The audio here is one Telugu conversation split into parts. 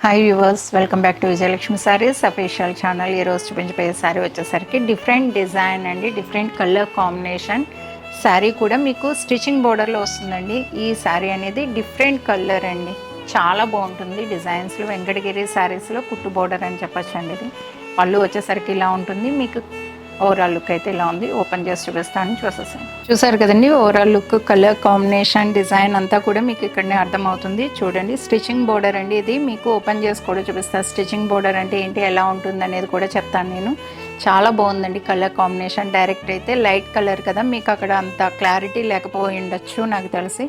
Hi viewers, welcome back to Vijayalakshmi saris official channel. ఈరోజు చూపించబోయే శారీ వచ్చేసరికి డిఫరెంట్ డిజైన్ అండి, డిఫరెంట్ కలర్ కాంబినేషన్ శారీ కూడా మీకు స్టిచ్చింగ్ బోర్డర్లో వస్తుందండి. ఈ శారీ అనేది డిఫరెంట్ కలర్ అండి, చాలా బాగుంటుంది. డిజైన్స్లో వెంకటగిరి శారీస్లో కుట్టు బోర్డర్ అని చెప్పచ్చండి. ఇది పళ్ళు వచ్చేసరికి ఇలా ఉంటుంది. మీకు ఓవరాల్ లుక్ అయితే ఇలా ఉంది. ఓపెన్ చేసి చూపిస్తాను, చూసారు కదండి. Overall look, colour combination, design అంతా కూడా మీకు ఇక్కడనే అర్థమవుతుంది. చూడండి, స్టిచ్చింగ్ బోర్డర్ అండి ఇది. మీకు ఓపెన్ చేసి కూడా చూపిస్తాను. స్టిచ్చింగ్ బోర్డర్ అంటే ఏంటి, ఎలా ఉంటుంది అనేది కూడా చెప్తాను నేను. చాలా బాగుందండి కలర్ కాంబినేషన్. డైరెక్ట్ అయితే లైట్ కలర్ కదా, మీకు అక్కడ అంత క్లారిటీ లేకపోయి ఉండొచ్చు నాకు తెలిసి.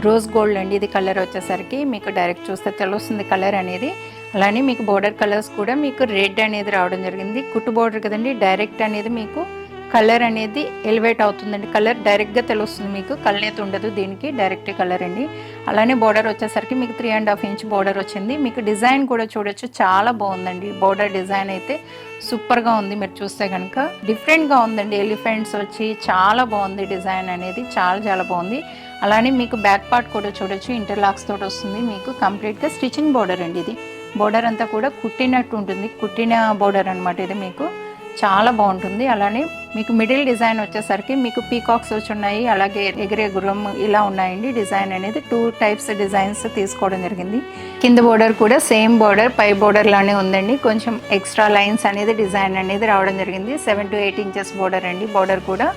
రోజ్ గోల్డ్ అండి ఇది కలర్ వచ్చేసరికి. మీకు డైరెక్ట్ చూస్తే తెలుస్తుంది కలర్ అనేది. అలానే మీకు బోర్డర్ కలర్స్ కూడా మీకు రెడ్ అనేది రావడం జరిగింది. కుట్టు బోర్డర్ కదండి, డైరెక్ట్ అనేది మీకు కలర్ అనేది ఎలివేట్ అవుతుందండి. కలర్ డైరెక్ట్గా తెలుస్తుంది మీకు, కలనేత ఉండదు దీనికి, డైరెక్ట్ కలర్ అండి. అలానే బోర్డర్ వచ్చేసరికి మీకు 3.5 ఇంచ్ బోర్డర్ వచ్చింది. మీకు డిజైన్ కూడా చూడొచ్చు, చాలా బాగుందండి. బోర్డర్ డిజైన్ అయితే సూపర్గా ఉంది. మీరు చూస్తే కనుక డిఫరెంట్గా ఉందండి. ఎలిఫెంట్స్ వచ్చి చాలా బాగుంది డిజైన్ అనేది, చాలా చాలా బాగుంది. అలానే మీకు బ్యాక్ పార్ట్ కూడా చూడొచ్చు, ఇంటర్లాక్స్ తోటి వస్తుంది. మీకు కంప్లీట్గా స్టిచ్చింగ్ బోర్డర్ అండి ఇది. బోర్డర్ అంతా కూడా కుట్టినట్టు ఉంటుంది, కుట్టిన బోర్డర్ అనమాట ఇది. మీకు చాలా బాగుంటుంది. అలానే మీకు మిడిల్ డిజైన్ వచ్చేసరికి మీకు పీకాక్స్ వచ్చి ఉన్నాయి, అలాగే ఎగిరే గుర్రం ఇలా ఉన్నాయండి. డిజైన్ అనేది 2 టైప్స్ డిజైన్స్ తీసుకోవడం జరిగింది. కింద బోర్డర్ కూడా సేమ్ బోర్డర్, పై బోర్డర్ లానే ఉందండి. కొంచెం ఎక్స్ట్రా లైన్స్ అనేది డిజైన్ అనేది రావడం జరిగింది. 7 to 8 ఇంచెస్ బోర్డర్ అండి. బోర్డర్ కూడా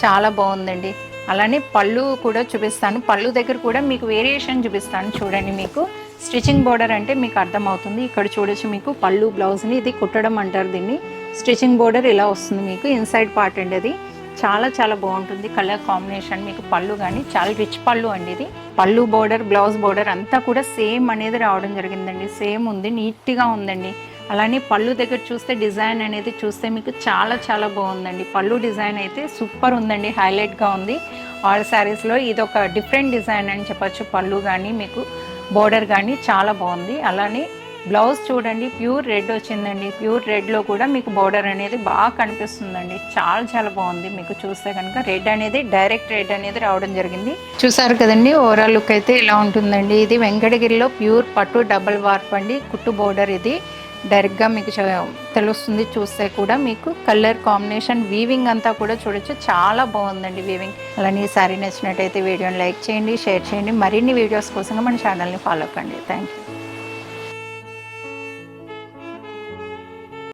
చాలా బాగుందండి. అలానే పళ్ళు కూడా చూపిస్తాను. పళ్ళు దగ్గర కూడా మీకు వేరియేషన్ చూపిస్తాను చూడండి. మీకు స్టిచ్చింగ్ బోర్డర్ అంటే మీకు అర్థమవుతుంది. ఇక్కడ చూడొచ్చు, మీకు పళ్ళు బ్లౌజ్ని ఇది కుట్టడం అంటారు దీన్ని. స్టిచ్చింగ్ బోర్డర్ ఇలా వస్తుంది మీకు, ఇన్సైడ్ పార్ట్ అండి అది. చాలా చాలా బాగుంటుంది కలర్ కాంబినేషన్. మీకు పళ్ళు కానీ చాలా రిచ్ పళ్ళు అండి ఇది. పళ్ళు బోర్డర్, బ్లౌజ్ బోర్డర్ అంతా కూడా సేమ్ అనేది రావడం జరిగిందండి. సేమ్ ఉంది, నీట్గా ఉందండి. అలానే పళ్ళు దగ్గర చూస్తే డిజైన్ అనేది చూస్తే మీకు చాలా చాలా బాగుందండి. పళ్ళు డిజైన్ అయితే సూపర్ ఉందండి, హైలైట్గా ఉంది. ఆల్ శారీస్లో ఇది ఒక డిఫరెంట్ డిజైన్ అని చెప్పచ్చు. పళ్ళు కానీ మీకు బోర్డర్ కానీ చాలా బాగుంది. అలానే బ్లౌజ్ చూడండి, ప్యూర్ రెడ్ వచ్చిందండి. ప్యూర్ రెడ్లో కూడా మీకు బోర్డర్ అనేది బాగా కనిపిస్తుందండి. చాలా చాలా బాగుంది. మీకు చూస్తే కనుక రెడ్ అనేది, డైరెక్ట్ రెడ్ అనేది రావడం జరిగింది. చూసారు కదండి, ఓవరాల్ లుక్ అయితే ఇలా ఉంటుందండి. ఇది వెంకటగిరిలో ప్యూర్ పట్టు డబల్ వార్ప్ అండి, కుట్టు బోర్డర్ ఇది. డైరెక్ట్గా మీకు తెలుస్తుంది చూస్తే కూడా. మీకు కలర్ కాంబినేషన్, వీవింగ్ అంతా కూడా చూడొచ్చు, చాలా బాగుందండి వీవింగ్. అలానే ఈ సారీ నచ్చినట్టయితే వీడియోని లైక్ చేయండి, షేర్ చేయండి. మరిన్ని వీడియోస్ కోసం మన ఛానల్ని ఫాలో కండి. Thank you.